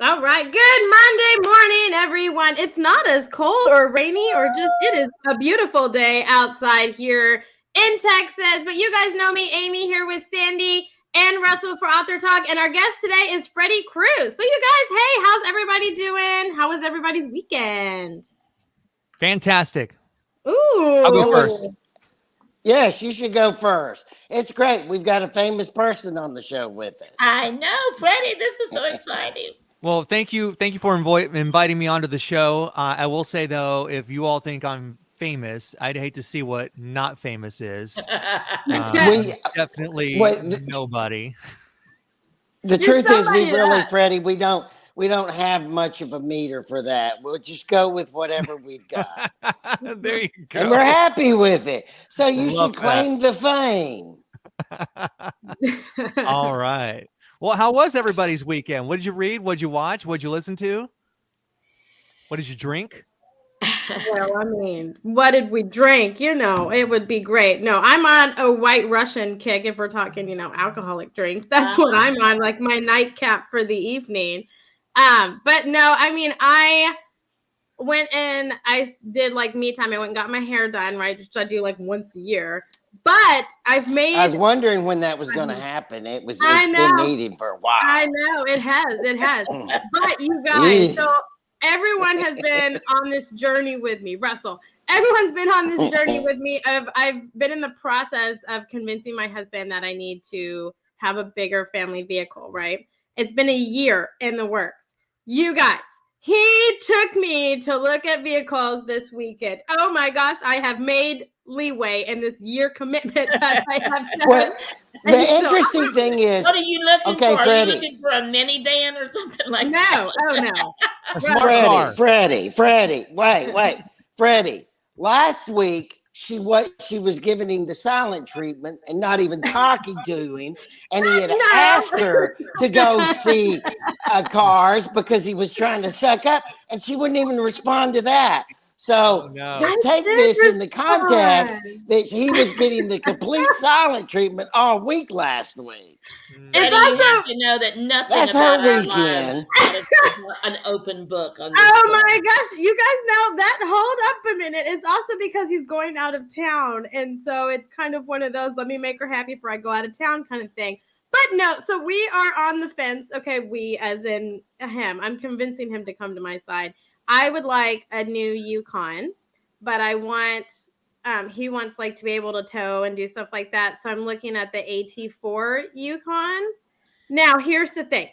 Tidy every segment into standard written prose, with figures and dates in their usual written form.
All right. Good Monday morning, everyone. It's not as cold or rainy or just, it is a beautiful day outside here in Texas. But you guys know me, Amy, here with Sandy and Russell for Author Talk. And our guest today is Freddy Cruz. So, you guys, hey, how's everybody doing? How was everybody's weekend? Fantastic. Ooh. I'll go first. Yes, you should go first. It's great. We've got a famous person on the show with us. I know, Freddie. This is so exciting. Well, thank you for inviting me onto the show. I will say though, if you all think I'm famous, I'd hate to see what not famous is. Definitely nobody. The truth is, Freddie, we don't have much of a meter for that. We'll just go with whatever we've got. There you go. And we're happy with it. So you should claim the fame. All right. Well, how was everybody's weekend? What did you read? What did you watch? What did you listen to? What did you drink? Well, I mean, what did we drink? You know, it would be great. No, I'm on a White Russian kick if we're talking, alcoholic drinks. That's what I'm on, like my nightcap for the evening. But no, I mean, I went and I did like me time. I went and got my hair done, right? Which I do like once a year. But I was wondering when that was going to happen. It's been needed for a while. I know it has. But you guys, so everyone has been on this journey with me. Russell, everyone's been on this journey with me. I've been in the process of convincing my husband that I need to have a bigger family vehicle, right? It's been a year in the works. You guys, he took me to look at vehicles this weekend. Oh my gosh, I have made leeway in this year commitment that I have done. Well, the interesting thing is, what are you looking for? Freddie. Are you looking for a minivan or something like that? No. Freddie. Wait. Freddie, last week she was giving him the silent treatment and not even talking to him. And he had asked her to go see cars because he was trying to suck up, and she wouldn't even respond to that. So take this in the context that he was getting the complete silent treatment all week last week. And you have to know that nothing that's about her our weekend. Lives is an open book. On this my gosh, you guys know that. Hold up a minute. It's also because he's going out of town, and so it's kind of one of those "let me make her happy before I go out of town" kind of thing. But no, so we are on the fence. Okay, we as in him. I'm convincing him to come to my side. I would like a new Yukon, but I want he wants like to be able to tow and do stuff like that. So I'm looking at the AT4 Yukon. Now, here's the thing.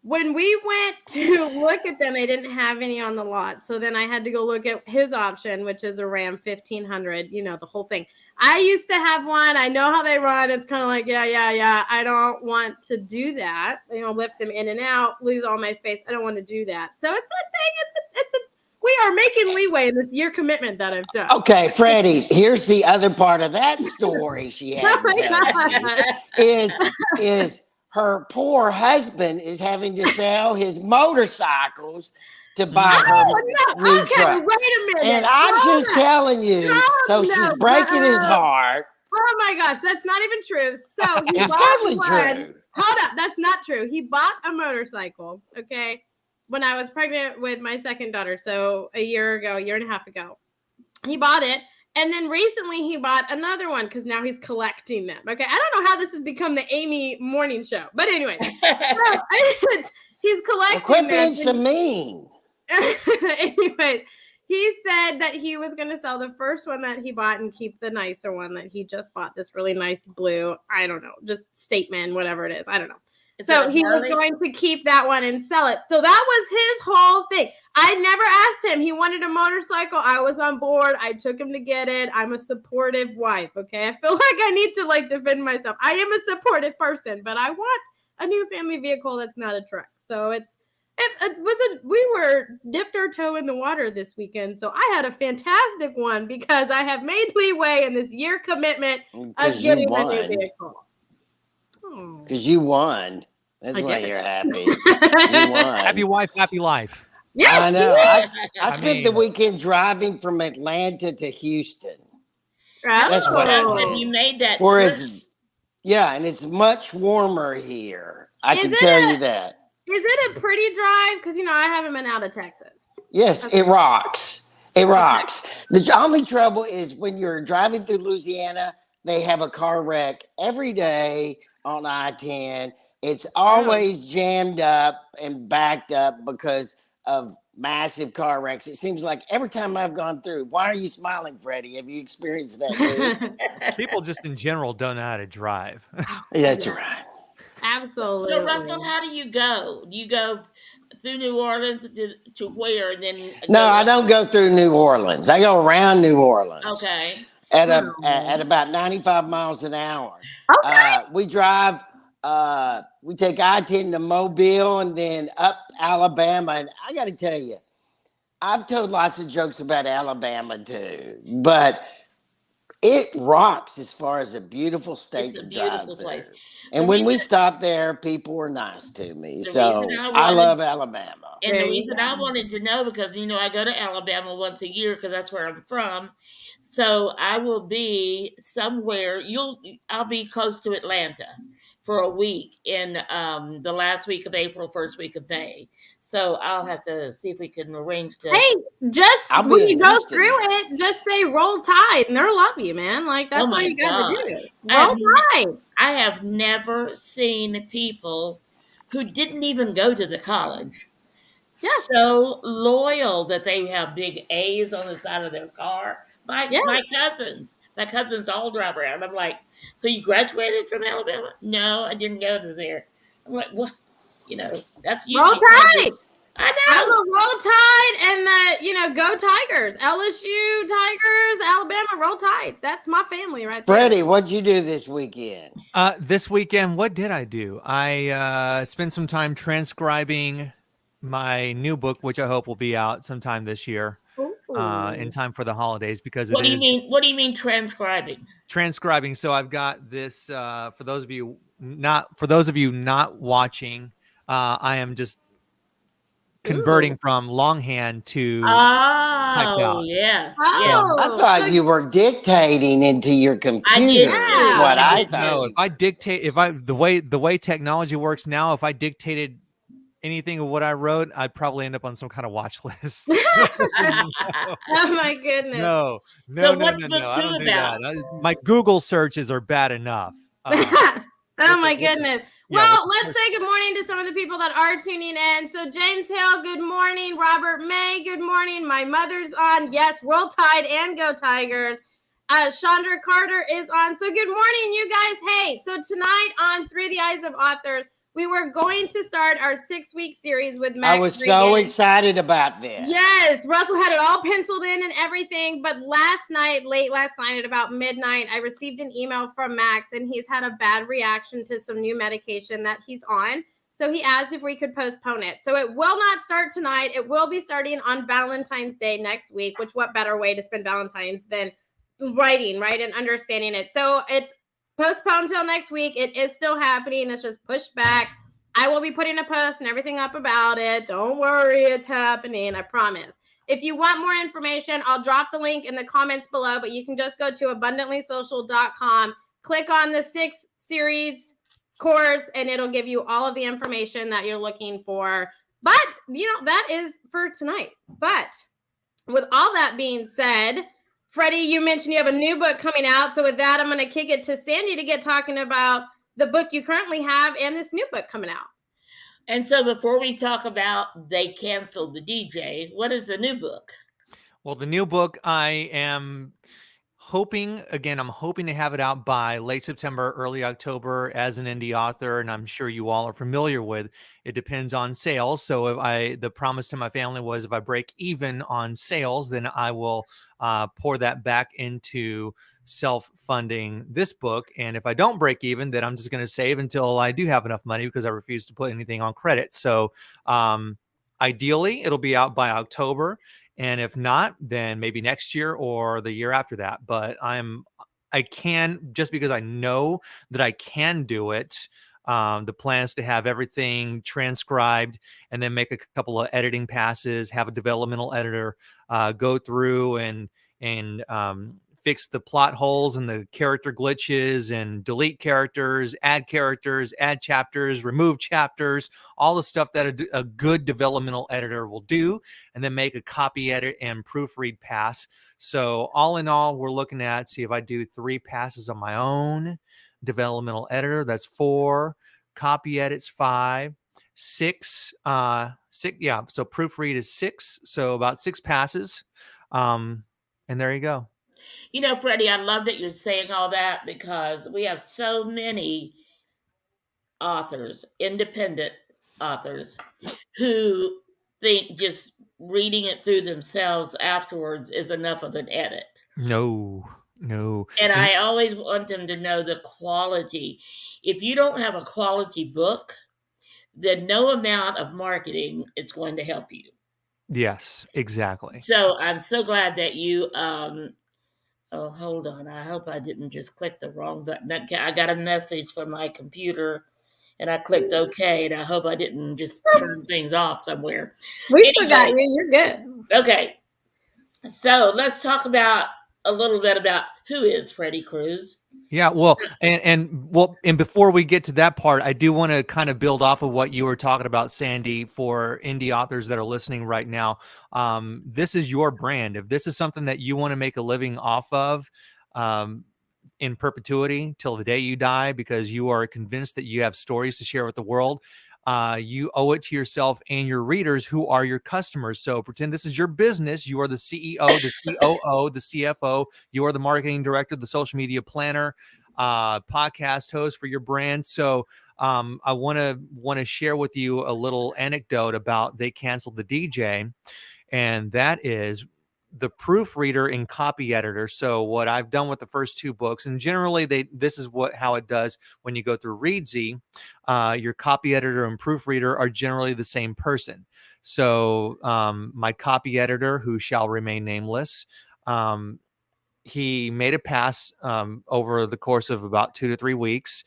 When we went to look at them, they didn't have any on the lot. So then I had to go look at his option, which is a Ram 1500, the whole thing. I used to have one. I know how they run. It's kind of like, yeah. I don't want to do that. Lift them in and out, lose all my space. I don't want to do that. So it's a thing. We are making leeway in this year commitment that I've done. Okay, Freddie, here's the other part of that story she had is her poor husband is having to sell his motorcycles to buy her new truck. Wait a minute. And I'm just telling you, she's breaking his heart. Oh my gosh, that's not even true. So it's totally true. Hold up, that's not true. He bought a motorcycle, okay, when I was pregnant with my second daughter. So a year and a half ago, he bought it. And then recently he bought another one because now he's collecting them. Okay, I don't know how this has become the Amy morning show, but anyway, he's collecting. Quit being so mean. Anyways, he said that he was going to sell the first one that he bought and keep the nicer one that he just bought. This really nice blue, I don't know, just Stateman, whatever it is, I don't know. So he was going to keep that one and sell it. So that was his whole thing. I never asked him. He wanted a motorcycle. I was on board. I took him to get it. I'm a supportive wife, okay? I feel like I need to defend myself. I am a supportive person, but I want a new family vehicle that's not a truck. So we were dipped our toe in the water this weekend. So I had a fantastic one because I have made leeway in this year commitment of getting a new vehicle. Because you won. That's why you're happy. You won. Happy wife, happy life. Yes, I know. I spent the weekend driving from Atlanta to Houston. That's what I did. You made that. And it's much warmer here. I can tell you that. it a pretty drive? Because I haven't been out of Texas. Yes, it rocks. It rocks. The only trouble is when you're driving through Louisiana, they have a car wreck every day on I-10. It's always jammed up and backed up because of massive car wrecks. It seems like every time I've gone through. Why are you smiling, Freddie? Have you experienced that too? People just in general don't know how to drive. That's right. Absolutely. So, Russell, how do you go? Do you go through New Orleans to where, and then? No, I don't go through New Orleans. I go around New Orleans. Okay. At about 95 miles an hour. Okay. We drive. We take I-10 to Mobile and then up Alabama. And I got to tell you, I've told lots of jokes about Alabama too, but it rocks as far as a beautiful state to drive through. Place. And when we stopped there, people were nice to me. So I love Alabama. And the reason I wanted to know, because, I go to Alabama once a year because that's where I'm from. So I will be somewhere. I'll be close to Atlanta for a week in the last week of April, first week of May. So I'll have to see if we can arrange to. Hey, when you go through it, just say "Roll Tide" and they'll love you, man. Like that's all you got to do. Roll Tide. I have never seen people who didn't even go to the college so loyal that they have big A's on the side of their car. My cousins all drive around. I'm like, so you graduated from Alabama? No, I didn't go to there. I'm like, what? That's usually Roll Tide. I know. I'm a Roll Tide and go Tigers. LSU Tigers, Alabama, Roll Tide. That's my family right there. Freddie, what'd you do this weekend? This weekend, what did I do? I spent some time transcribing my new book, which I hope will be out sometime this year. In time for the holidays, because what do you mean transcribing? Transcribing. So I've got this for those of you not watching, I am just converting from longhand to typed out. Yes. I thought you were dictating into your computer. That's what I thought. No, the way technology works now, if I dictated anything of what I wrote, I'd probably end up on some kind of watch list. Oh my goodness. No. What's book I don't do about? that. My Google searches are bad enough. Oh my goodness. Well, let's say good morning to some of the people that are tuning in. So James Hale, good morning. Robert May, good morning. My mother's on. Yes, Roll Tide and Go Tigers. Chandra Carter is on. So good morning, you guys. Hey, so tonight on Through the Eyes of Authors, we were going to start our 6-week series with Max. I was so excited about this. Yes, Russell had it all penciled in and everything. But late last night at about midnight, I received an email from Max, and he's had a bad reaction to some new medication that he's on. So he asked if we could postpone it. So it will not start tonight. It will be starting on Valentine's Day next week, which what better way to spend Valentine's than writing, right, and understanding it. So it's postponed till next week. It is still happening. It's just pushed back. I will be putting a post and everything up about it. Don't worry, it's happening. I promise. If you want more information, I'll drop the link in the comments below, but you can just go to abundantlysocial.com, click on the 6-series course, and it'll give you all of the information that you're looking for. But, that is for tonight. But with all that being said, Freddie, you mentioned you have a new book coming out. So with that, I'm going to kick it to Sandy to get talking about the book you currently have and this new book coming out. And so before we talk about They Canceled the DJ, what is the new book? Well, the new book, I am hoping to have it out by late September, early October as an indie author. And I'm sure you all are familiar with, it depends on sales. So the promise to my family was if I break even on sales, then I will pour that back into self-funding this book. And if I don't break even, then I'm just going to save until I do have enough money, because I refuse to put anything on credit. So ideally, it'll be out by October. And if not, then maybe next year or the year after that. But I can, just because I know that I can do it. The plan is to have everything transcribed and then make a couple of editing passes, have a developmental editor go through and fix the plot holes and the character glitches and delete characters, add chapters, remove chapters, all the stuff that a good developmental editor will do, and then make a copy edit and proofread pass. So all in all, we're looking at, see if I do 3 passes on my own developmental editor, that's 4, copy edits 5, 6, 6, yeah, so proofread is 6, so about 6 passes. And there you go. You know, Freddie, I love that you're saying all that, because we have so many authors, independent authors, who think just reading it through themselves afterwards is enough of an edit. No. And I always want them to know the quality. If you don't have a quality book, then no amount of marketing is going to help you. Yes, exactly. So I'm so glad that you oh, hold on. I hope I didn't just click the wrong button. I got a message from my computer and I clicked OK, and I hope I didn't just turn things off somewhere. We still got you. You're good. Okay. So let's talk about a little bit about who is Freddy Cruz. Yeah, well, and before we get to that part, I do want to kind of build off of what you were talking about, Sandy, for indie authors that are listening right now. This is your brand. If this is something that you want to make a living off of, in perpetuity till the day you die, because you are convinced that you have stories to share with the world, you owe it to yourself and your readers, who are your customers. So pretend this is your business. You are the CEO, the COO, the CFO. You are the marketing director, the social media planner, podcast host for your brand. So I want to share with you a little anecdote about They Canceled the DJ, and that is the proofreader and copy editor. So what I've done with the first 2 books, and generally this is how it does when you go through Readsy, your copy editor and proofreader are generally the same person. So my copy editor, who shall remain nameless, he made a pass over the course of about 2 to 3 weeks.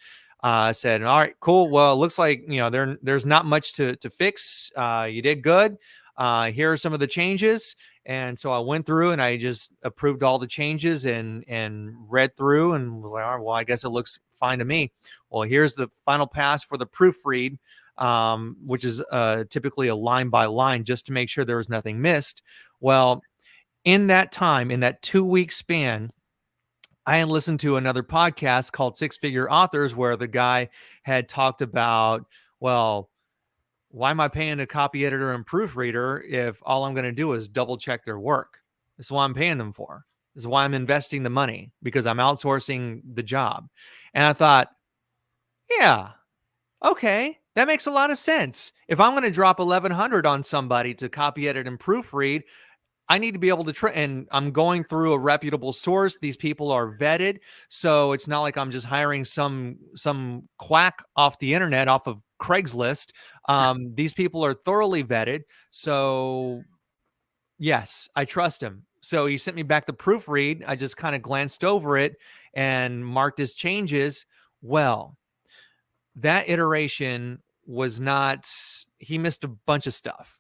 Said, all right, cool. Well, it looks like, there's not much to fix. You did good. Here are some of the changes. And so I went through and I just approved all the changes and read through and was like, all right, well, I guess it looks fine to me. Well, here's the final pass for the proofread, which is typically a line by line, just to make sure there was nothing missed. Well, in that time, in that 2-week span, I had listened to another podcast called 6 Figure Authors, where the guy had talked about, well, why am I paying a copy editor and proofreader if all I'm going to do is double check their work? This is why I'm paying them for. This is why I'm investing the money, because I'm outsourcing the job. And I thought, yeah, okay, that makes a lot of sense. If I'm going to drop $1,100 on somebody to copy edit and proofread, I need to be able to and I'm going through a reputable source. These people are vetted. So it's not like I'm just hiring some quack off the internet, off of Craigslist. These people are thoroughly vetted. So yes, I trust him. So he sent me back the proofread. I just kind of glanced over it and marked his changes. Well, that iteration was not, he missed a bunch of stuff.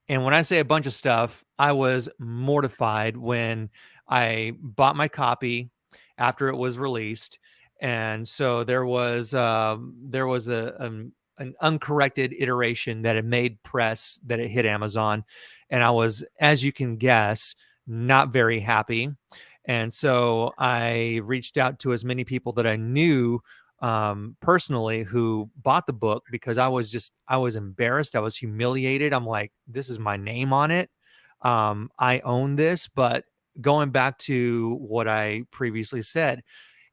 And when I say a bunch of stuff, I was mortified when I bought my copy after it was released. And so there was an uncorrected iteration that had made press, that it hit Amazon. And I was, as you can guess, not very happy. And so I reached out to as many people that I knew personally who bought the book, because I was embarrassed. I was humiliated. I'm like, this is my name on it. I own this. But going back to what I previously said,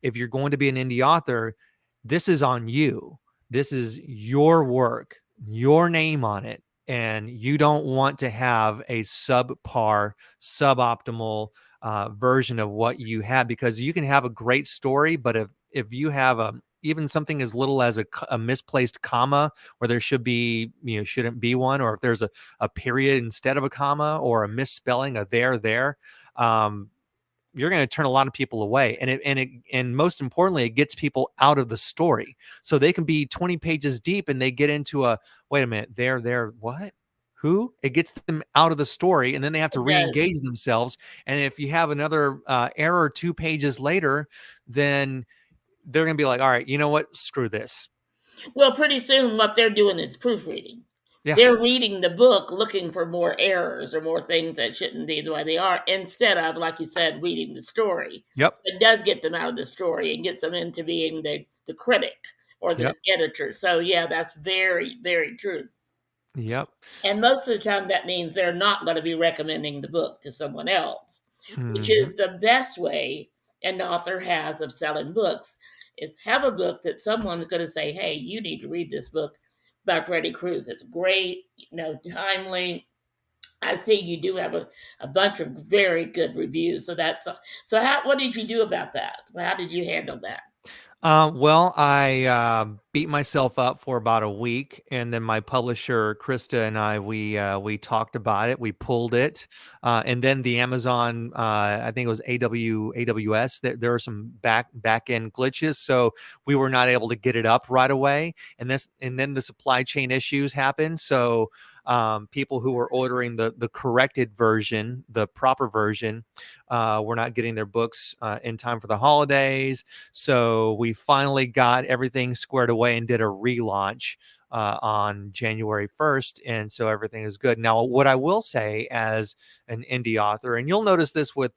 if you're going to be an indie author, this is on you. This is your work, your name on it. And you don't want to have a subpar, suboptimal version of what you have, because you can have a great story, but if you have even something as little as a misplaced comma where there should be, shouldn't be one, or if there's a period instead of a comma, or a misspelling, a there, you're going to turn a lot of people away. And most importantly, it gets people out of the story. So they can be 20 pages deep and they get into wait a minute, there, what? who? It gets them out of the story, and then they have to It does. re-engage themselves. And if you have another error 2 pages later, then they're going to be like, all right, you know what? Screw this. Well, pretty soon what they're doing is proofreading. Yeah. They're reading the book looking for more errors or more things that shouldn't be the way they are, instead of, like you said, reading the story. Yep. So it does get them out of the story and gets them into being the critic or the Yep. editor. So yeah, that's very, very true. Yep. And most of the time that means they're not going to be recommending the book to someone else, which Mhm. is the best way an author has of selling books, is have a book that someone's going to say, hey, you need to read this book by Freddy Cruz. It's great, timely. I see you do have a bunch of very good reviews. So what did you do about that? How did you handle that? Well, I beat myself up for about a week, and then my publisher Krista and I we talked about it. We pulled it, and then the Amazon, I think it was AWS. There were some back end glitches, so we were not able to get it up right away. And then the supply chain issues happened. So people who were ordering the corrected version, the proper version, were not getting their books in time for the holidays. So we finally got everything squared away and did a relaunch on January 1st. And so everything is good. Now, what I will say as an indie author, and you'll notice this with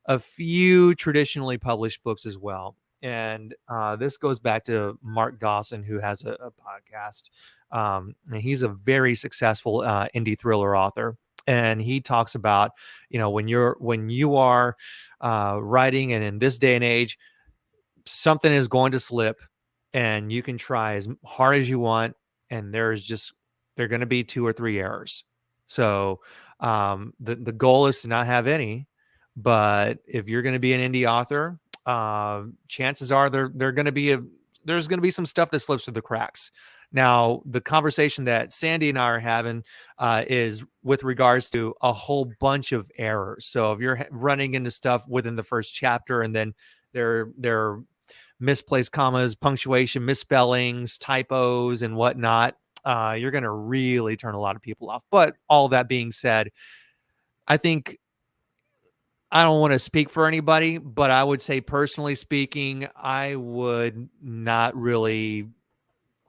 a few traditionally published books as well. And this goes back to Mark Dawson, who has a podcast. And he's a very successful indie thriller author. And he talks about, when you are writing, and in this day and age, something is going to slip, and you can try as hard as you want, and there are going to be 2 or 3 errors. So the goal is to not have any. But if you're going to be an indie author, chances are there's going to be some stuff that slips through the cracks. Now, the conversation that Sandy and I are having is with regards to a whole bunch of errors. So if you're running into stuff within the first chapter, and then there are misplaced commas, punctuation, misspellings, typos, and whatnot, you're going to really turn a lot of people off. But all that being said, I don't want to speak for anybody, but I would say, personally speaking, I would not really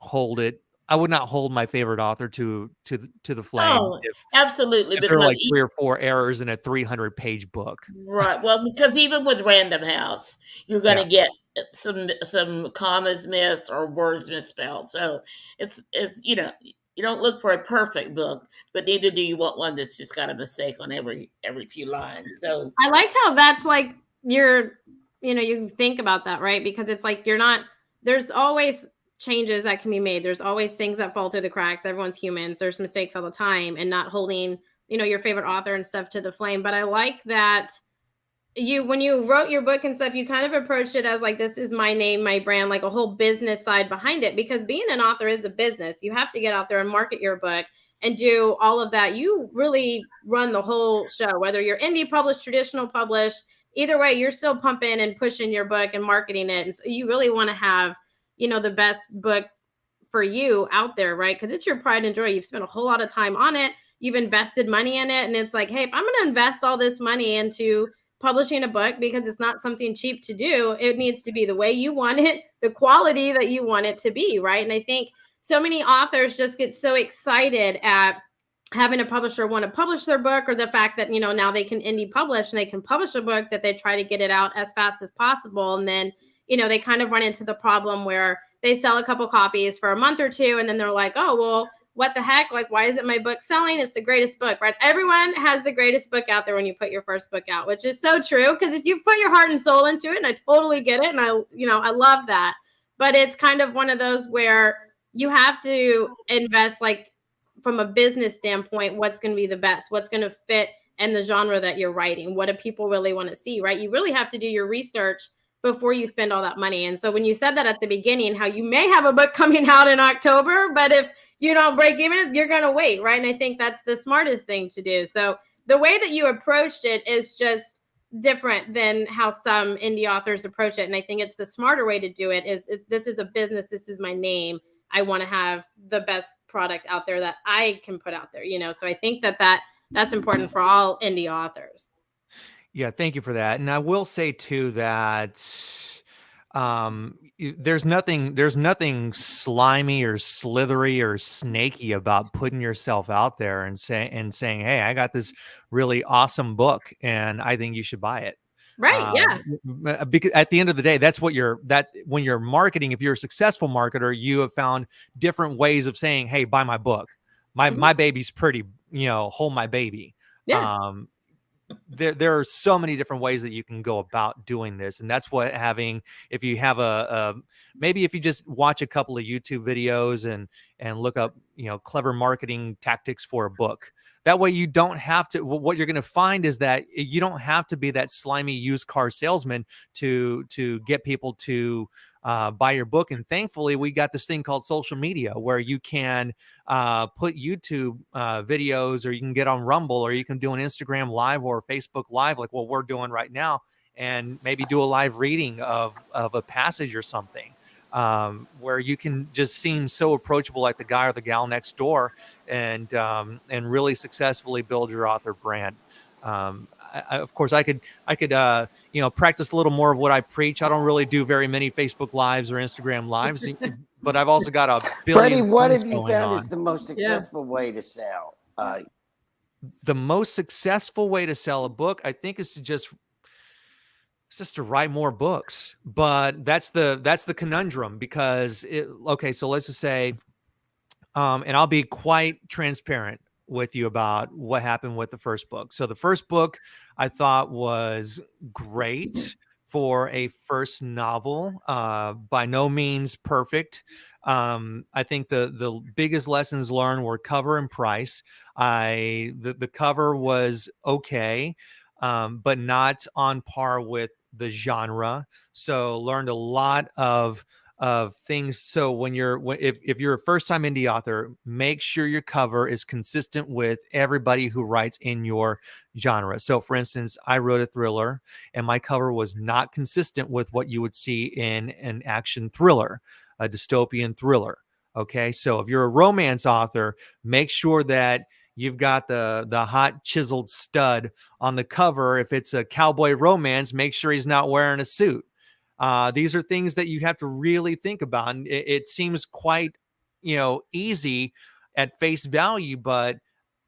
I would not hold my favorite author to the flame Oh, absolutely. if there are Because like 3 or 4 errors in a 300-page book. right. Well, because even with Random House, you're going to get some commas missed or words misspelled. So it's you don't look for a perfect book, but neither do you want one that's just got a mistake on every few lines. So I like how that's like you think about that, right? Because it's like there's always changes that can be made. There's always things that fall through the cracks. Everyone's humans. There's mistakes all the time, and not holding, your favorite author and stuff to the flame. But I like that when you wrote your book and stuff, you kind of approached it as like, this is my name, my brand, like a whole business side behind it, because being an author is a business. You have to get out there and market your book and do all of that. You really run the whole show, whether you're indie published, traditional published, either way, you're still pumping and pushing your book and marketing it. And so you really want to have, the best book for you out there, right? Because it's your pride and joy. You've spent a whole lot of time on it. You've invested money in it. And it's like, hey, if I'm going to invest all this money into publishing a book, because it's not something cheap to do, it needs to be the way you want it, the quality that you want it to be, right? And I think so many authors just get so excited at having a publisher want to publish their book, or the fact that, now they can indie publish and they can publish a book, that they try to get it out as fast as possible. And then, they kind of run into the problem where they sell a couple copies for a month or 2, and then they're like, oh, well, what the heck? Like, why isn't my book selling? It's the greatest book, right? Everyone has the greatest book out there when you put your first book out, which is so true, because you put your heart and soul into it, and I totally get it. And I love that. But it's kind of one of those where you have to invest, like, from a business standpoint, what's going to be the best, what's going to fit in the genre that you're writing. What do people really want to see, right? You really have to do your research before you spend all that money. And so when you said that at the beginning, how you may have a book coming out in October, but if you don't break even, you're going to wait, right? And I think that's the smartest thing to do. So the way that you approached it is just different than how some indie authors approach it. And I think it's the smarter way to do it. This is a business. This is my name. I want to have the best product out there that I can put out there, So I think that's important for all indie authors. Yeah, thank you for that. And I will say too that there's nothing slimy or slithery or snaky about putting yourself out there and saying, hey, I got this really awesome book and I think you should buy it. Right. Yeah. Because at the end of the day, that's what when you're marketing, if you're a successful marketer, you have found different ways of saying, hey, buy my book. My baby's pretty, hold my baby. Yeah. There are so many different ways that you can go about doing this. And that's what if you have maybe if you just watch a couple of YouTube videos and look up, clever marketing tactics for a book. That way you don't have to, what you're going to find is that you don't have to be that slimy used car salesman to get people to buy your book. And thankfully we got this thing called social media where you can put YouTube videos, or you can get on Rumble, or you can do an Instagram live or Facebook live, like what we're doing right now, and maybe do a live reading of a passage or something, where you can just seem so approachable like the guy or the gal next door, and really successfully build your author brand. Of course, I could practice a little more of what I preach. I don't really do very many Facebook lives or Instagram lives, but I've also got a billion. Freddie, what have you found is the most successful way to sell? The most successful way to sell a book, I think, is just to write more books. But that's the conundrum, because so let's just say, and I'll be quite transparent with you about what happened with the first book. So the first book I thought was great for a first novel. By no means perfect. I think the biggest lessons learned were cover and price. The cover was okay, but not on par with the genre. So learned a lot of things. So if you're a first time indie author, make sure your cover is consistent with everybody who writes in your genre. So for instance, I wrote a thriller and my cover was not consistent with what you would see in an action thriller, a dystopian thriller. Okay. So if you're a romance author, make sure that you've got the hot chiseled stud on the cover. If it's a cowboy romance, make sure he's not wearing a suit. These are things that you have to really think about. And it seems quite, easy at face value, but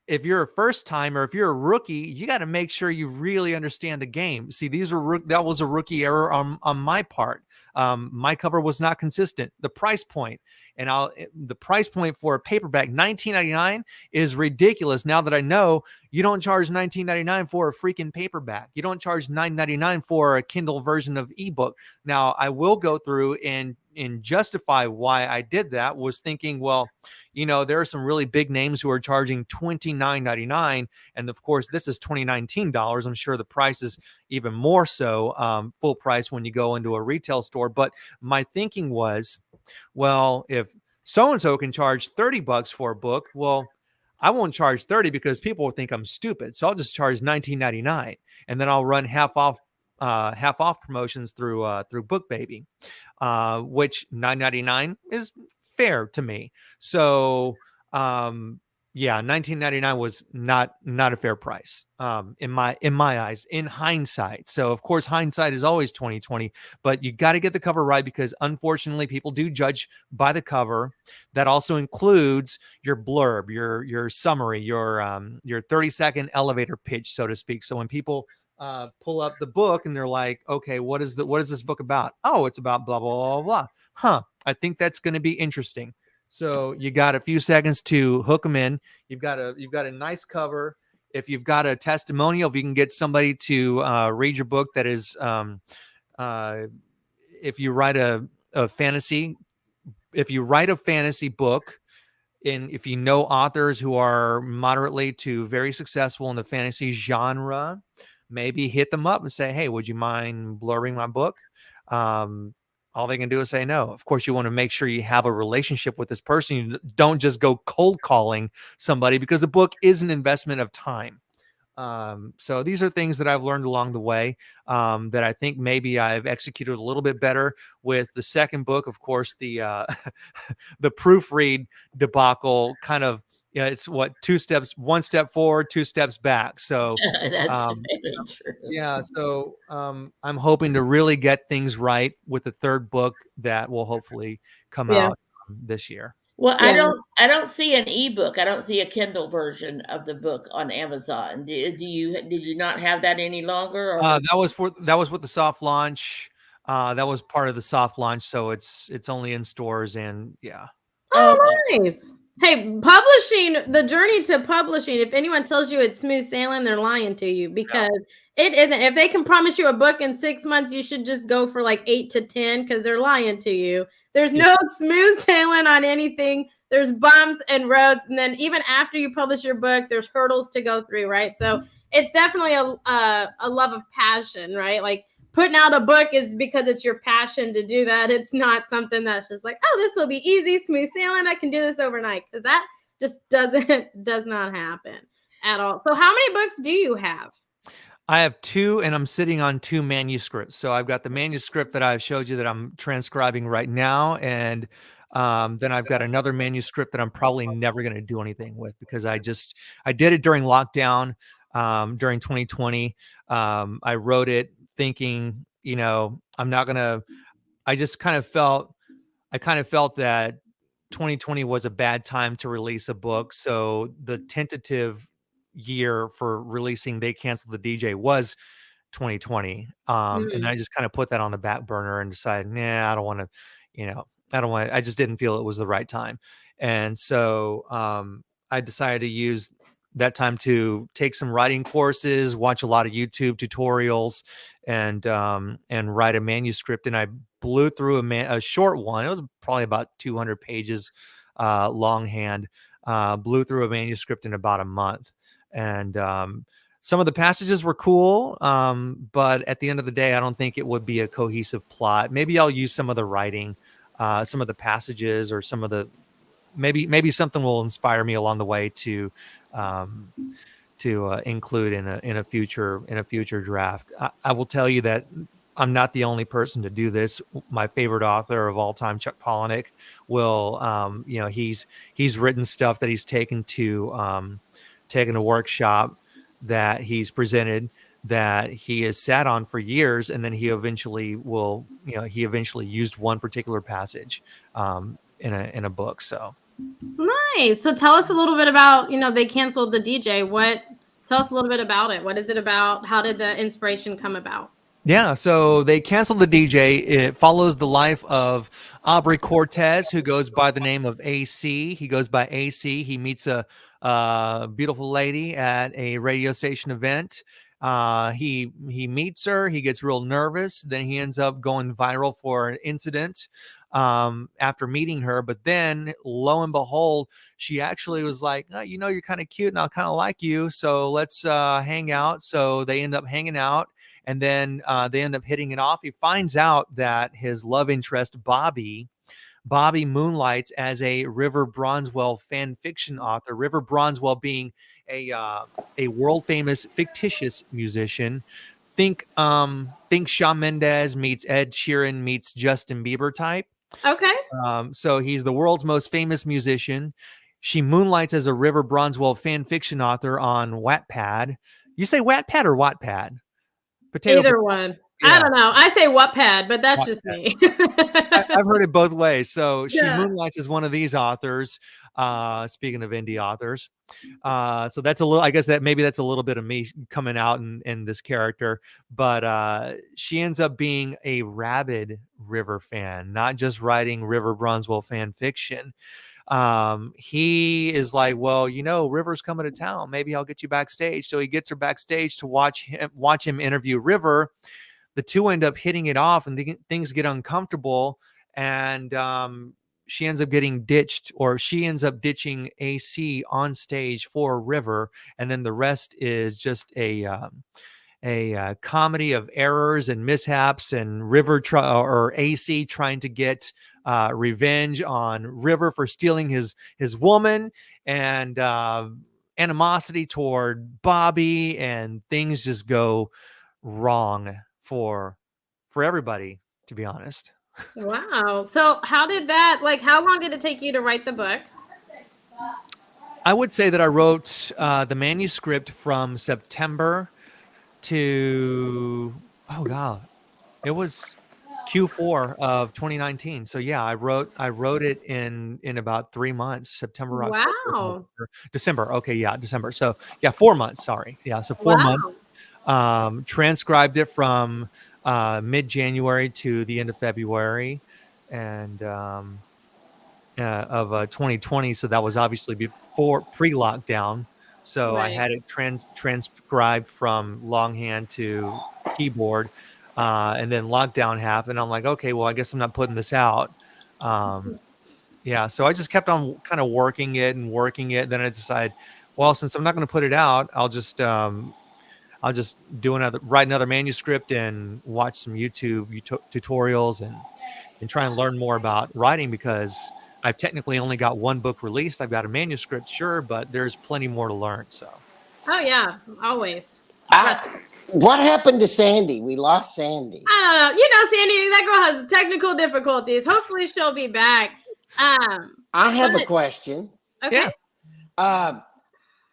if you're a first timer, if you're a rookie, you got to make sure you really understand the game. See, that was a rookie error on my part. My cover was not consistent. The price point, the price point for a paperback, $19.99, is ridiculous. Now that I know, you don't charge $19.99 for a freaking paperback. You don't charge $9.99 for a Kindle version of ebook. Now, I will go through and justify why I did that. Was thinking, well, there are some really big names who are charging $29.99, and of course, this is $2019. I'm sure the price is even more so full price when you go into a retail store. But my thinking was, well, if so-and-so can charge $30 for a book, well, I won't charge 30 because people will think I'm stupid. So I'll just charge $19.99, and then I'll run half off promotions through BookBaby, which $9.99 is fair to me. So $19.99 was not a fair price in my eyes, in hindsight. So of course, hindsight is always 20/20, but you got to get the cover right, because unfortunately people do judge by the cover. That also includes your blurb, your summary, your 30-second elevator pitch, so to speak. So when people pull up the book and they're like, okay, what is this book about? Oh, it's about blah, blah, blah, blah. Huh. I think that's going to be interesting. So you got a few seconds to hook them in. You've got a nice cover. If you've got a testimonial, if you can get somebody to read your book, that is, if you write a fantasy book, and if you know authors who are moderately to very successful in the fantasy genre, maybe hit them up and say, hey, would you mind blurring my book? All they can do is say no. Of course, you want to make sure you have a relationship with this person. You don't just go cold calling somebody, because a book is an investment of time. So these are things that I've learned along the way, that I think maybe I've executed a little bit better with the second book. Of course, the the proofread debacle kind of, yeah, it's what, one step forward, two steps back. So That's um, very true. yeah, so I'm hoping to really get things right with the third book that will hopefully come Yeah. out this year. Well, Yeah. I don't see an ebook. I don't see a Kindle version of the book on Amazon. Did you not have that any longer? Or That was with the soft launch. That was part of the soft launch, so it's only in stores, and yeah. Oh, okay. nice. Hey, publishing, the journey to publishing, if anyone tells you it's smooth sailing, they're lying to you, because it isn't. If they can promise you a book in 6 months, you should just go for like 8 to 10, because they're lying to you. There's Yeah. no smooth sailing on anything. There's bumps and roads. And then even after you publish your book, there's hurdles to go through, right? So it's definitely a love of passion, right? Like, putting out a book is because it's your passion to do that. It's not something that's just like, oh, this will be easy, smooth sailing, I can do this overnight, because that just does not happen at all. So how many books do you have? I have 2, and I'm sitting on 2 manuscripts. So I've got the manuscript that I've showed you that I'm transcribing right now, and then I've got another manuscript that I'm probably never going to do anything with, because I did it during lockdown, during 2020. I wrote it thinking, I'm not gonna. I just kind of felt that 2020 was a bad time to release a book. So the tentative year for releasing They Canceled the DJ was 2020. And then I just kind of put that on the back burner and decided, nah, I don't want to, I just didn't feel it was the right time. And so I decided to use that time to take some writing courses, watch a lot of YouTube tutorials, and write a manuscript. And I blew through a short one. It was probably about 200 pages longhand. Blew through a manuscript in about a month. And some of the passages were cool, but at the end of the day, I don't think it would be a cohesive plot. Maybe I'll use some of the writing, some of the passages, or some of the maybe something will inspire me along the way to include in a future draft. I will tell you that I'm not the only person to do this. My favorite author of all time, Chuck Palahniuk, will he's written stuff that he's taken to a workshop that he's presented, that he has sat on for years, and then he eventually used one particular passage in a book. So Nice. So tell us a little bit about, They Canceled the DJ. Tell us a little bit about it. What is it about? How did the inspiration come about? yeah, so They Canceled the DJ. It follows the life of Aubrey Cortez, who goes by the name of AC. He goes by AC. He meets a beautiful lady at a radio station event. He meets her. He gets real nervous. Then he ends up going viral for an incident after meeting her. But then, lo and behold, she actually was like, oh, you're kind of cute, and I kind of like you, so let's hang out. So they end up hanging out. And then they end up hitting it off. He finds out that his love interest, Bobby moonlights as a River Bronswell fan fiction author. River Bronswell being a world famous fictitious musician. Think Shawn Mendes meets Ed Sheeran meets Justin Bieber type. Okay. So he's the world's most famous musician. She moonlights as a River Bronswell fan fiction author on Wattpad. You say Wattpad or Wattpad? Either one. Yeah. I don't know. I say Wattpad, but that's just me. I've heard it both ways. So she moonlights as one of these authors. Speaking of indie authors, so that's a little. I guess that's a little bit of me coming out in this character. But she ends up being a rabid River fan, not just writing River Bronswell fan fiction. He is like, well, River's coming to town. Maybe I'll get you backstage. So he gets her backstage to watch him interview River. The two end up hitting it off, and things get uncomfortable, and she ends up getting ditched, or she ends up ditching AC on stage for River, and then the rest is just a comedy of errors and mishaps, and River or AC trying to get revenge on River for stealing his woman, and animosity toward Bobby, and things just go wrong for everybody, to be honest. Wow. So how did that, like, how long did it take you to write the book? I would say that I wrote the manuscript from September to, oh God, it was Q4 of 2019. So yeah, I wrote it in about 3 months, September, October, Wow. November, December. Okay, yeah, December. So yeah, 4 months, sorry. Yeah, so 4 months. Wow. Transcribed it from mid-January to the end of February, and of 2020. So that was obviously before pre-lockdown. So I Right. had it transcribed from longhand to keyboard, and then lockdown happened. I'm like, okay, well, I guess I'm not putting this out. Yeah, so I just kept on kind of working it and working it. Then I decided, well, since I'm not going to put it out, I'll just write another manuscript and watch some YouTube tutorials and try and learn more about writing, because I've technically only got one book released. I've got a manuscript, sure, but there's plenty more to learn. So. Oh yeah, always. What happened to Sandy? We lost Sandy. I don't know. You know, Sandy, that girl has technical difficulties. Hopefully she'll be back. I have a question. Okay. Yeah.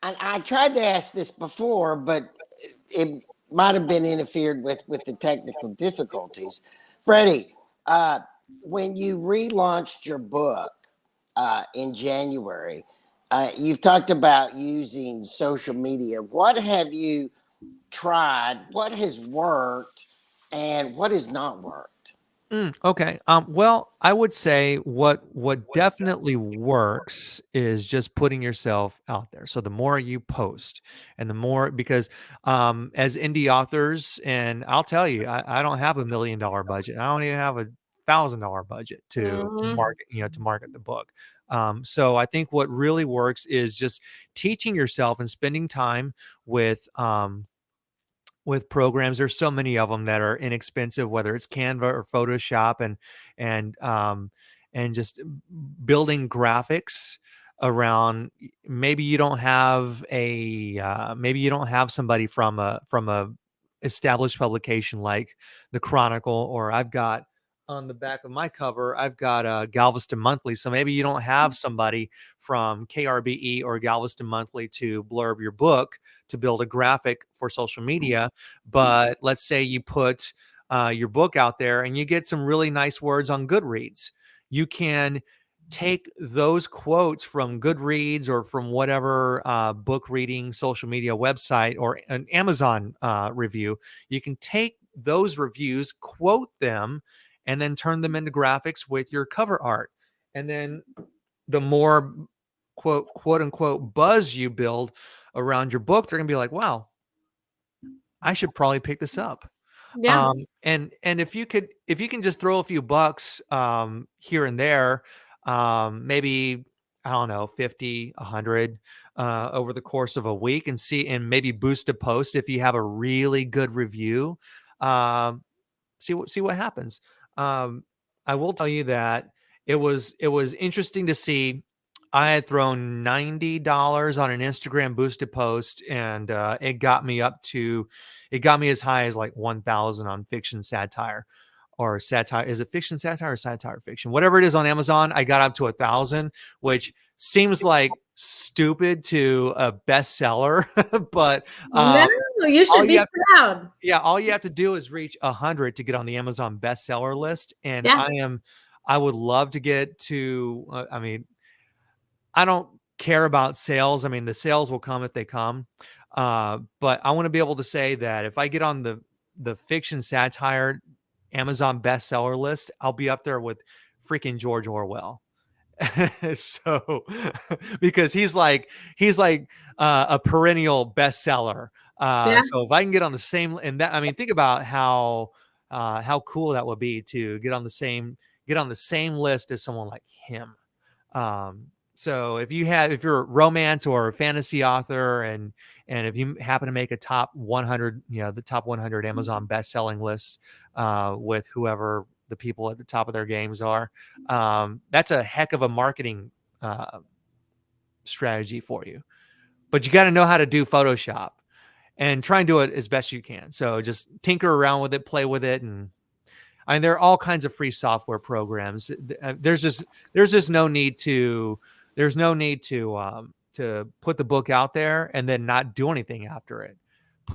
I tried to ask this before, but it might have been interfered with the technical difficulties. Freddie, when you relaunched your book in January, you've talked about using social media. What have you tried? What has worked, and what has not worked? Okay. Well, I would say what definitely works is just putting yourself out there. So the more you post, and the more, because as indie authors, and I'll tell you, I don't have $1 million budget. I don't even have $1,000 budget to market the book. So I think what really works is just teaching yourself and spending time with programs. There's so many of them that are inexpensive, whether it's Canva or Photoshop, and just building graphics around. Maybe you don't have somebody from a established publication like the Chronicle, or I've got on the back of my cover, I've got Galveston Monthly. So maybe you don't have somebody from KRBE or Galveston Monthly to blurb your book, to build a graphic for social media. But let's say you put your book out there and you get some really nice words on Goodreads. You can take those quotes from Goodreads or from whatever book reading social media website or an Amazon review. You can take those reviews, quote them, and then turn them into graphics with your cover art. And then the more quote unquote buzz you build around your book, they're gonna be like, wow, I should probably pick this up. Yeah. And if you can just throw a few bucks here and there, maybe, I don't know, 50, 100 over the course of a week, and maybe boost a post if you have a really good review. See what happens. I will tell you that it was interesting to see. I had thrown $90 on an Instagram boosted post, and it got me as high as like 1,000 on fiction satire, or satire. Is it fiction satire or satire fiction? Whatever it is on Amazon, I got up to 1,000, which seems like stupid to a bestseller, but No, you should be proud. yeah, all you have to do is reach 100 to get on the Amazon bestseller list. And Yeah. I would love to get to, I mean, I don't care about sales. I mean, the sales will come if they come. But I want to be able to say that if I get on the fiction satire Amazon bestseller list, I'll be up there with freaking George Orwell. So because he's like a perennial bestseller. Yeah. So if I can get on the same, and that, I mean, think about how cool that would be to get on the same list as someone like him. So if you're a romance or a fantasy author, and if you happen to make a top 100, the top 100 Amazon best-selling list with whoever the people at the top of their games are, that's a heck of a marketing strategy for you. but you got to know how to do Photoshop and try and do it as best you can. So just tinker around with it, play with it. And I mean, there are all kinds of free software programs. There's just no need to, to put the book out there and then not do anything after it.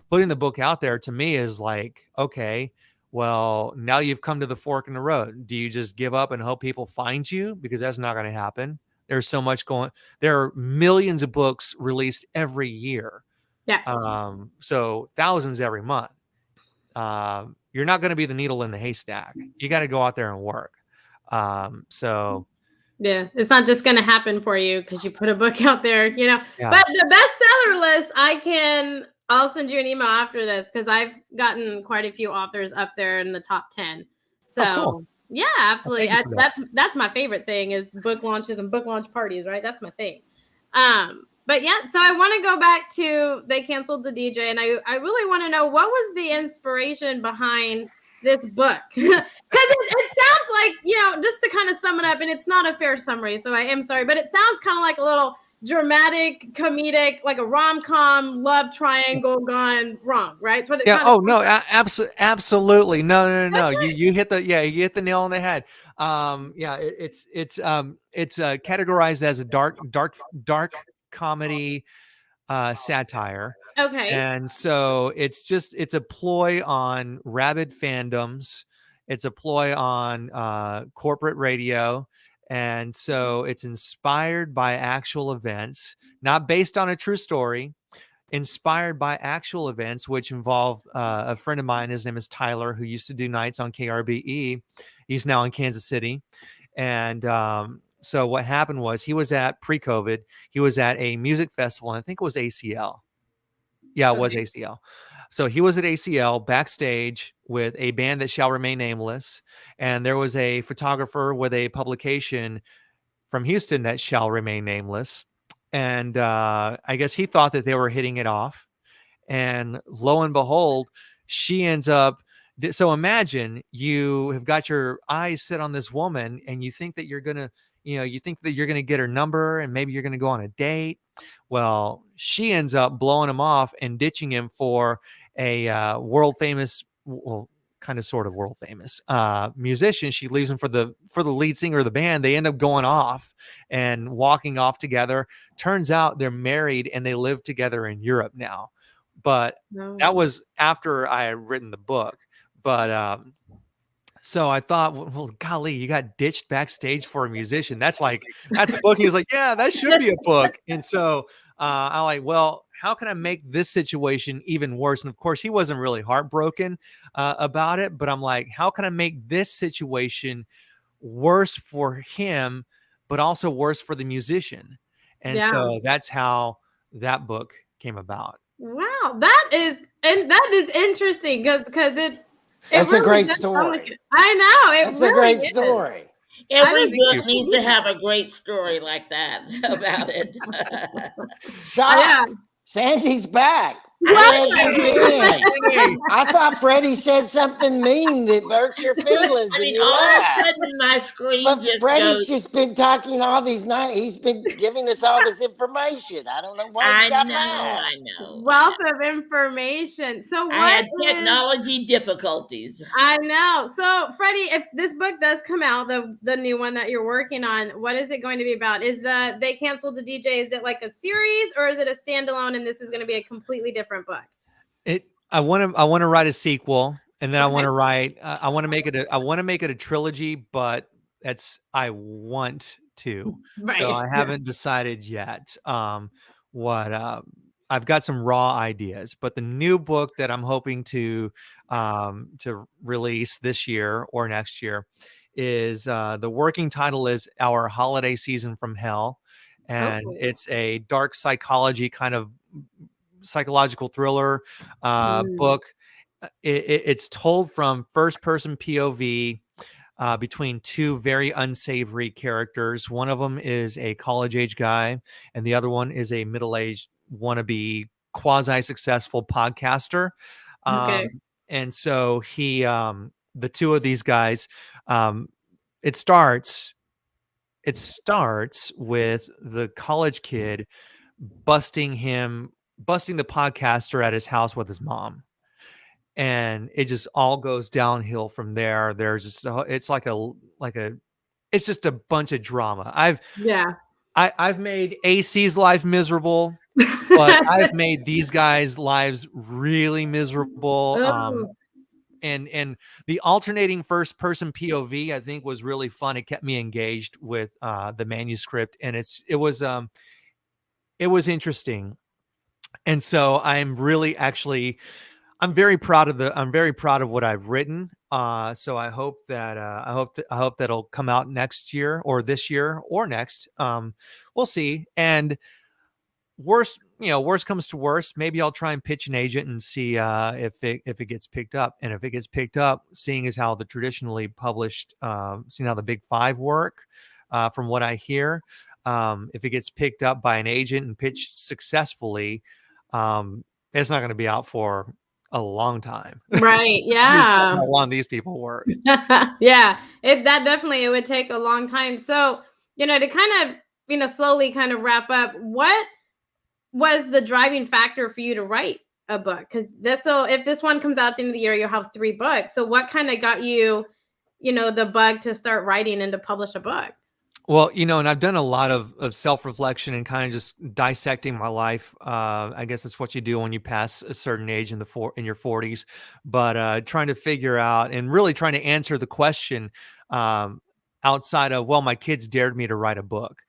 Putting the book out there to me is like, okay, well, now you've come to the fork in the road. Do you just give up and hope people find you? Because that's not going to happen. There's so much there are millions of books released every year. Yeah. So thousands every month. You're not going to be the needle in the haystack. You got to go out there and work. So yeah, it's not just going to happen for you because you put a book out there, Yeah. But the bestseller list, I'll send you an email after this because I've gotten quite a few authors up there in the top 10. So cool. Yeah, absolutely. Thank you for that. That's my favorite thing is book launches and book launch parties, right? That's my thing. But yeah, so I want to go back to they canceled the DJ, and I really want to know what was the inspiration behind this book, because it sounds like, just to kind of sum it up, and it's not a fair summary, so I am sorry, but it sounds kind of like a little dramatic, comedic, like a rom-com love triangle gone wrong, right? So Yeah. Oh no, absolutely. No. You hit the nail on the head. Yeah, it's categorized as a dark comedy satire. Okay. And so it's a ploy on rabid fandoms. It's a ploy on corporate radio. And so it's inspired by actual events, not based on a true story, inspired by actual events, which involve a friend of mine. His name is Tyler, who used to do nights on KRBE. He's now in Kansas City. And so what happened was pre-COVID, he was at a music festival, and I think it was ACL. Yeah, it was ACL. So he was at ACL backstage with a band that shall remain nameless. And there was a photographer with a publication from Houston that shall remain nameless. And I guess he thought that they were hitting it off. And lo and behold, she ends up. So imagine you have got your eyes set on this woman and you think that you're going to, get her number and maybe you're going to go on a date. Well, she ends up blowing him off and ditching him for a world famous, well, kind of sort of world famous musician. She leaves him for the lead singer of the band. They end up going off and walking off together. Turns out they're married and they live together in Europe now. But that was after I had written the book. But so I thought, well, golly, you got ditched backstage for a musician. That's a book. He was like, yeah, that should be a book. And so I'm like, well, how can I make this situation even worse? And of course, he wasn't really heartbroken about it. But I'm like, how can I make this situation worse for him, but also worse for the musician? And so that's how that book came about. Wow, that is interesting because that's really a great story. I know. That's really a great story. Every book needs to have a great story like that about it. Shock. Sandy's back. Where have you been? I thought Freddie said something mean that hurt your feelings. And all of a sudden my screen but Freddie's just been talking all these nights. He's been giving us all this information. I don't know why he got mad. I know. Wealth of information. So what I had technology difficulties. I know. So Freddie, if this book does come out, the new one that you're working on, what is it going to be about? Is They Canceled the DJ, is it like a series or is it a standalone and this is going to be a completely different book? I want to write a sequel, and then I want to write. I want to make it a trilogy, but I want to. Right. So I haven't decided yet. I've got some raw ideas, but the new book that I'm hoping to release this year or next year is the working title is Our Holiday Season from Hell, and it's a dark psychology kind of psychological thriller book. It's told from first person POV between two very unsavory characters. One of them is a college age guy and the other one is a middle-aged wannabe quasi-successful podcaster. And so the two of these guys, it starts with the college kid busting the podcaster at his house with his mom. And it just all goes downhill from there. There's just it's it's just a bunch of drama. I've made AC's life miserable, but I've made these guys' lives really miserable. And the alternating first person POV, I think, was really fun. It kept me engaged with the manuscript, and it was interesting. And so I'm very proud of what I've written. So I hope that'll come out next year or this year or next. We'll see. And worst comes to worst, maybe I'll try and pitch an agent and see if it gets picked up. And if it gets picked up, seeing as how the traditionally published, seeing how the big five work, from what I hear, if it gets picked up by an agent and pitched successfully, it's not going to be out for a long time. Right. Yeah. How long these people work. Yeah. It would take a long time. So, to kind of, slowly kind of wrap up, what was the driving factor for you to write a book? Because if this one comes out at the end of the year, you'll have 3 books. So what kind of got you, the bug to start writing and to publish a book? Well, and I've done a lot of self-reflection and kind of just dissecting my life. I guess that's what you do when you pass a certain age in your 40s. But trying to figure out and really trying to answer the question outside of, well, my kids dared me to write a book.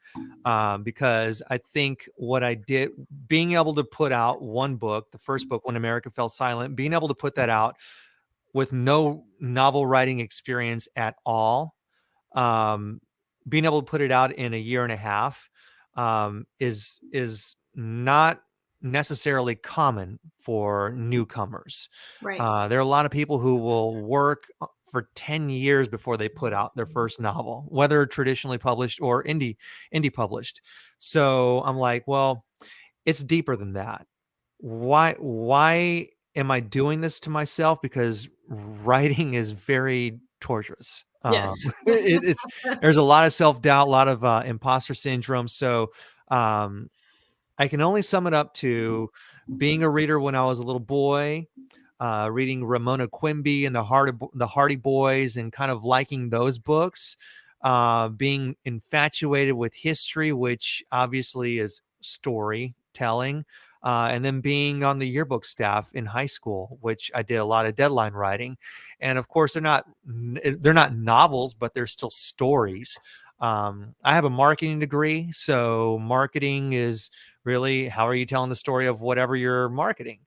Because I think what I did, being able to put out one book, the first book, When America Fell Silent, being able to put that out with no novel writing experience at all, being able to put it out in a year and a half, is not necessarily common for newcomers. Right. There are a lot of people who will work for 10 years before they put out their first novel, whether traditionally published or indie published. So I'm like, well, it's deeper than that. Why am I doing this to myself? Because writing is very torturous. Yes. There's a lot of self-doubt, a lot of imposter syndrome. So I can only sum it up to being a reader when I was a little boy, reading Ramona Quimby and the Hardy Boys and kind of liking those books, being infatuated with history, which obviously is storytelling, and then being on the yearbook staff in high school, which I did a lot of deadline writing. And of course, they're not novels, but they're still stories. I have a marketing degree, so marketing is really, how are you telling the story of whatever you're marketing?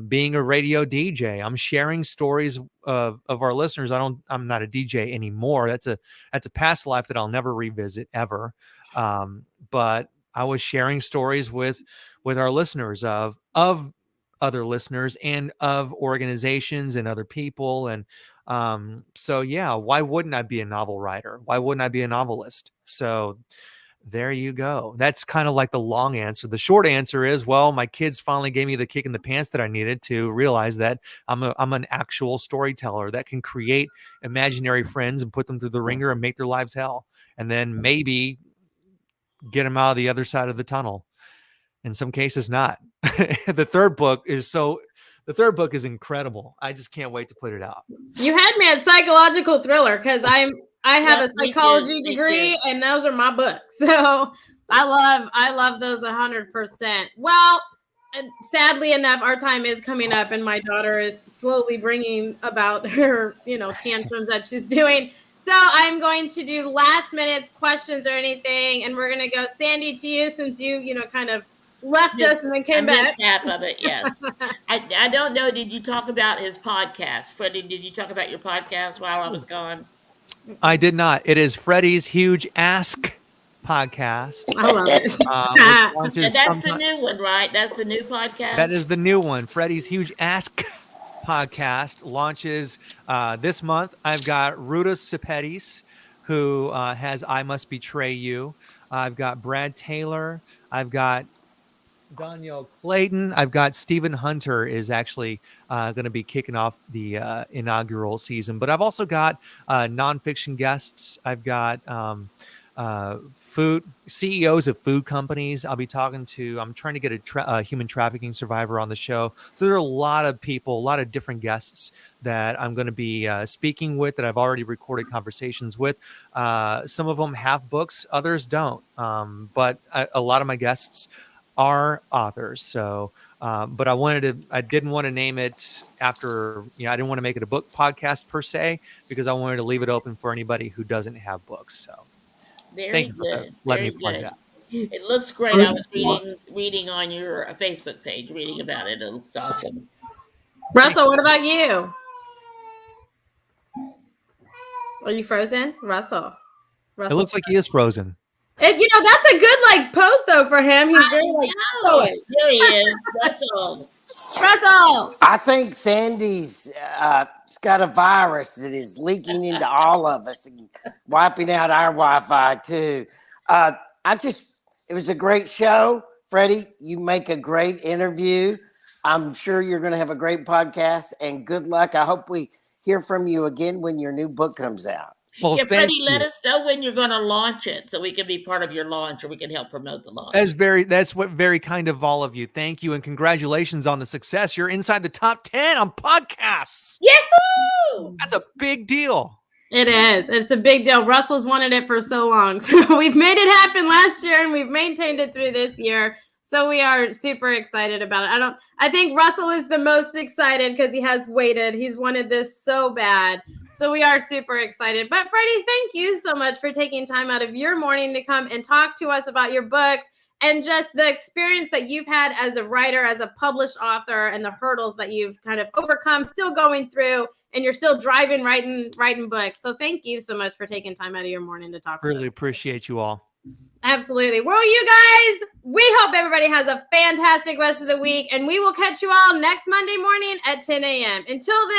Being a radio DJ, I'm sharing stories of our listeners. I'm not a DJ anymore. That's a past life that I'll never revisit ever. But I was sharing stories with our listeners of other listeners and of organizations and other people. And so yeah, why wouldn't I be a novel writer? Why wouldn't I be a novelist? So there you go. That's kind of like the long answer. The short answer is, well, my kids finally gave me the kick in the pants that I needed to realize that I'm an actual storyteller that can create imaginary friends and put them through the ringer and make their lives hell. And then maybe get them out of the other side of the tunnel. In some cases, not. The third book is incredible. I just can't wait to put it out. You had me at psychological thriller because I have a psychology degree and those are my books. So I love those 100%. Well, sadly enough, our time is coming up and my daughter is slowly bringing about her, tantrums that she's doing. So I'm going to do last minute questions or anything. And we're going to go, Sandy, to you, since you, kind of left us and then came back. Half of it, yes. I don't know. Did you talk about his podcast? Freddie, did you talk about your podcast while I was gone? I did not. It is Freddy's Huge Ask podcast. I love it. That's the new one, right? That's the new podcast? That is the new one. Freddy's Huge Ask podcast launches this month. I've got Ruta Sepetys, who has I Must Betray You. I've got Brad Taylor. I've got Danielle Clayton. I've got Stephen Hunter is actually going to be kicking off the inaugural season. But I've also got nonfiction guests. I've got food CEOs of food companies. I'll be talking to. I'm trying to get a human trafficking survivor on the show. So there are a lot of people, a lot of different guests that I'm going to be speaking with, that I've already recorded conversations with. Some of them have books, others don't. But a lot of my guests are authors. So, but I didn't want to name it after, I didn't want to make it a book podcast per se, because I wanted to leave it open for anybody who doesn't have books. So Very thank you for good. letting Very me plug good. that. It looks great. I was reading on your Facebook page, reading about it. It looks awesome. Russell, what about you? Are you frozen? Russell. It looks like he is frozen. And, that's a good pose though for him. He's very stoic. There he is. Russell. Russell. I think Sandy's got a virus that is leaking into all of us and wiping out our Wi-Fi too. It was a great show. Freddie, you make a great interview. I'm sure you're going to have a great podcast, and good luck. I hope we hear from you again when your new book comes out. Well, yeah, Freddie, let us know when you're going to launch it so we can be part of your launch, or we can help promote the launch. That's what very kind of all of you. Thank you, and congratulations on the success. You're inside the top 10 on podcasts. Yahoo! That's a big deal. It is. It's a big deal. Russell's wanted it for so long. So we've made it happen last year, and we've maintained it through this year. So we are super excited about it. I think Russell is the most excited because he has waited. He's wanted this so bad. So we are super excited. But Freddie, thank you so much for taking time out of your morning to come and talk to us about your books and just the experience that you've had as a writer, as a published author, and the hurdles that you've kind of overcome, still going through, and you're still driving, writing books. So thank you so much for taking time out of your morning to talk to us. Really appreciate you all. Absolutely. Well, you guys, we hope everybody has a fantastic rest of the week, and we will catch you all next Monday morning at 10 a.m. Until then.